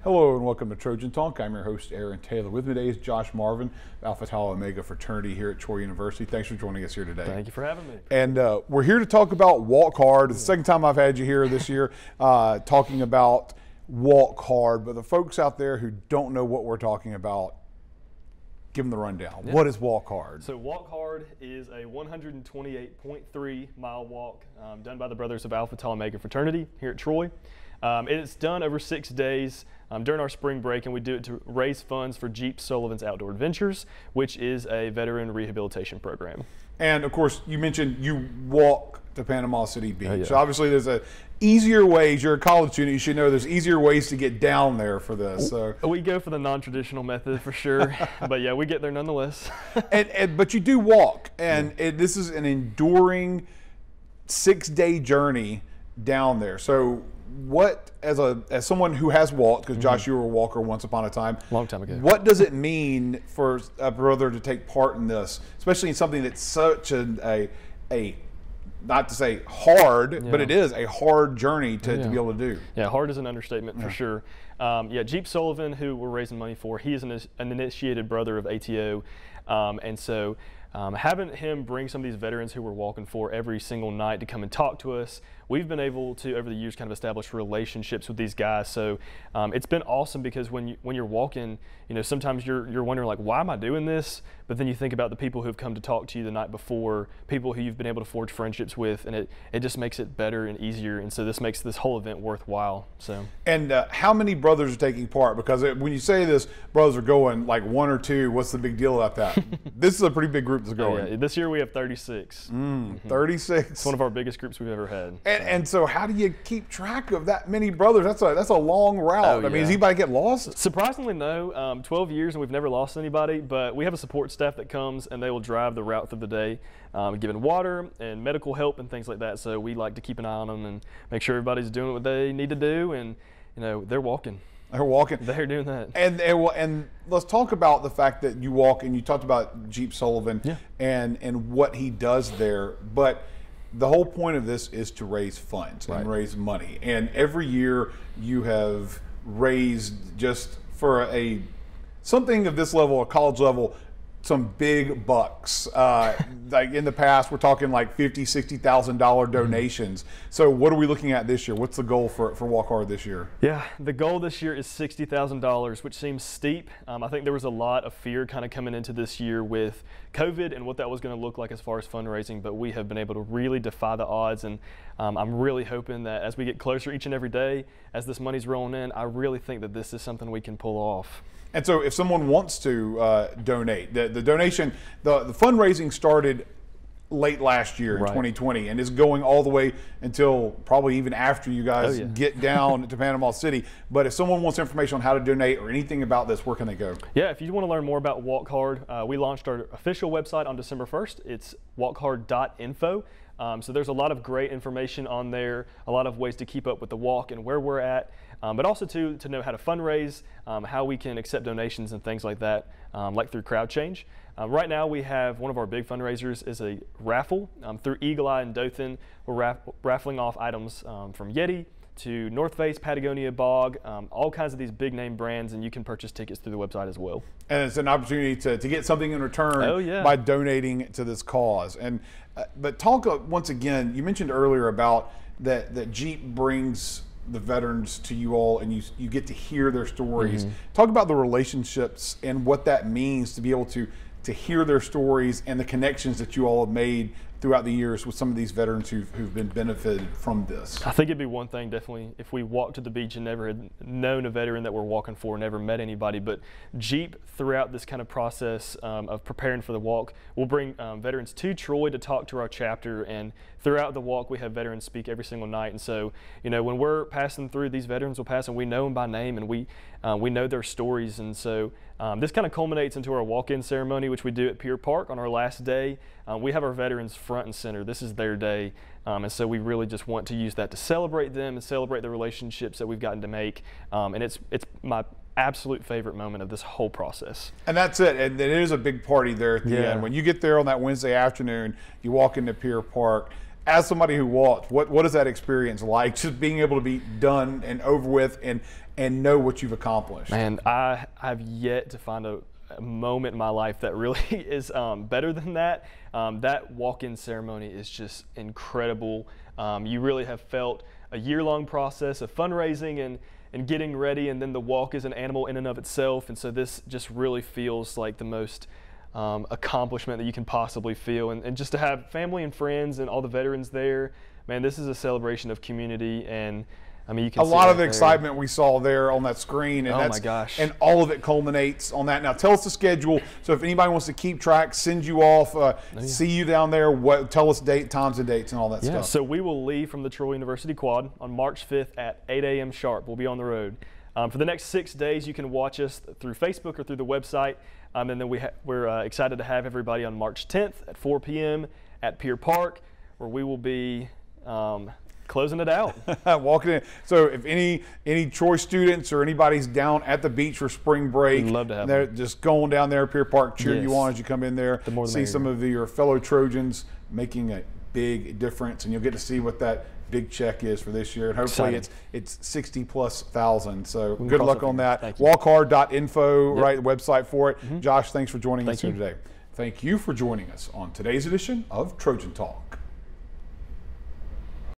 Hello and welcome to Trojan Talk. I'm your host, Aaron Taylor. With me today is Josh Marvin, Alpha Tau Omega fraternity here at Troy University. Thanks for joining us here today. Thank you for having me. And we're here to talk about Walk Hard. It's the second time I've had you here this year talking about Walk Hard. But the folks out there who don't know what we're talking about, give them the rundown. Yeah. What is Walk Hard? So Walk Hard is a 128.3 mile walk done by the Brothers of Alpha Tau Omega fraternity here at Troy. It's done over 6 days during our spring break, and we do it to raise funds for Jeep Sullivan's Outdoor Adventures, which is a veteran rehabilitation program. And of course, you mentioned you walk to Panama City Beach. Yeah. So obviously there's easier ways. You're a college student, you should know there's easier ways to get down there for this. So we go for the non-traditional method for sure, but yeah, we get there nonetheless. But you do walk, and this is an enduring 6-day journey down there. So what, as someone who has walked, because Josh, you were a walker once upon a time. Long time ago. What does it mean for a brother to take part in this, especially in something that's such a not to say hard, but it is a hard journey to be able to do. Yeah, hard is an understatement for sure. Jeep Sullivan, who we're raising money for, he is an initiated brother of ATO, and so having him bring some of these veterans who we're walking for every single night to come and talk to us, we've been able to, over the years, kind of establish relationships with these guys. So it's been awesome because when you're walking, you know, sometimes you're wondering, like, why am I doing this? But then you think about the people who have come to talk to you the night before, people who you've been able to forge friendships with, and it just makes it better and easier. And so this makes this whole event worthwhile. So. And how many brothers are taking part? Because when you say this, brothers are going like 1 or 2. What's the big deal about that? This is a pretty big group that's going. Yeah. This year we have 36. 36. It's one of our biggest groups we've ever had. And so how do you keep track of that many brothers? That's a long route. I mean, does anybody get lost? Surprisingly, no. 12 years and we've never lost anybody, but we have a support staff that comes and they will drive the route through the day, giving water and medical help and things like that. So we like to keep an eye on them and make sure everybody's doing what they need to do, and you know, they're walking. They're walking. They're doing that. And let's talk about the fact that you walk, and you talked about Jeep Sullivan and what he does there. But the whole point of this is to raise funds and raise money. And every year you have raised, just for something of this level, a college level, some big bucks. Like in the past, we're talking like $50,000, $60,000 donations. So what are we looking at this year? What's the goal for Walk Hard this year? Yeah, the goal this year is $60,000, which seems steep. I think there was a lot of fear kind of coming into this year with COVID and what that was going to look like as far as fundraising, but we have been able to really defy the odds, and I'm really hoping that as we get closer each and every day, as this money's rolling in, I really think that this is something we can pull off. And so if someone wants to donate, the donation, the fundraising started late last year in 2020 and is going all the way until probably even after you guys get down to Panama City. But if someone wants information on how to donate or anything about this, where can they go? Yeah, if you want to learn more about Walk Hard, we launched our official website on December 1st. It's walkhard.info. So there's a lot of great information on there, a lot of ways to keep up with the walk and where we're at, but also to know how to fundraise, how we can accept donations and things like that, like through Crowd Change. Right now we have one of our big fundraisers is a raffle through Eagle Eye and Dothan. We're raffling off items from Yeti to North Face, Patagonia, Bog, all kinds of these big name brands, and you can purchase tickets through the website as well. And it's an opportunity to get something in return by donating to this cause. And but talk once again, you mentioned earlier about that Jeep brings the veterans to you all, and you get to hear their stories. Talk about the relationships and what that means to be able to hear their stories and the connections that you all have made throughout the years with some of these veterans who've been benefited from this. I think it'd be one thing, definitely, if we walked to the beach and never had known a veteran that we're walking for, never met anybody. But Jeep, throughout this kind of process of preparing for the walk, will bring veterans to Troy to talk to our chapter, and throughout the walk we have veterans speak every single night. And so, you know, when we're passing through, these veterans will pass and we know them by name, and we know their stories. And so this kind of culminates into our walk-in ceremony, which we do at Pier Park on our last day. We have our veterans front and center. This is their day, and so we really just want to use that to celebrate them and celebrate the relationships that we've gotten to make. And it's my absolute favorite moment of this whole process. And that's it. And it is a big party there at the end. When you get there on that Wednesday afternoon, you walk into Pier Park, as somebody who walked, what is that experience like? Just being able to be done and over with and know what you've accomplished. Man, I've yet to find a moment in my life that really is better than that. That walk-in ceremony is just incredible. You really have felt a year-long process of fundraising and getting ready, and then the walk is an animal in and of itself, and so this just really feels like the most accomplishment that you can possibly feel, and just to have family and friends and all the veterans there, man, this is a celebration of community. And I mean, you can a lot of the excitement we saw there on that screen, and oh my gosh, and all of it culminates on that. Now, tell us the schedule. So, if anybody wants to keep track, send you off, see you down there. Tell us times and dates, and all that stuff. So we will leave from the Troy University Quad on March 5th at 8 a.m. sharp. We'll be on the road. For the next 6 days, you can watch us through Facebook or through the website. And then we're excited to have everybody on March 10th at 4 p.m. at Pier Park, where we will be closing it out. Walking in. So if any Troy students or anybody's down at the beach for spring break, we'd love to have they're them. just going down there at Pier Park, cheer you on as you come in there, see some of your fellow Trojans making a big difference, and you'll get to see what that big check is for this year, and hopefully it's 60,000+. So good luck on that. Walkhard.info, right, the website for it. Josh, thanks for joining us here today. Thank you for joining us on today's edition of Trojan Talk.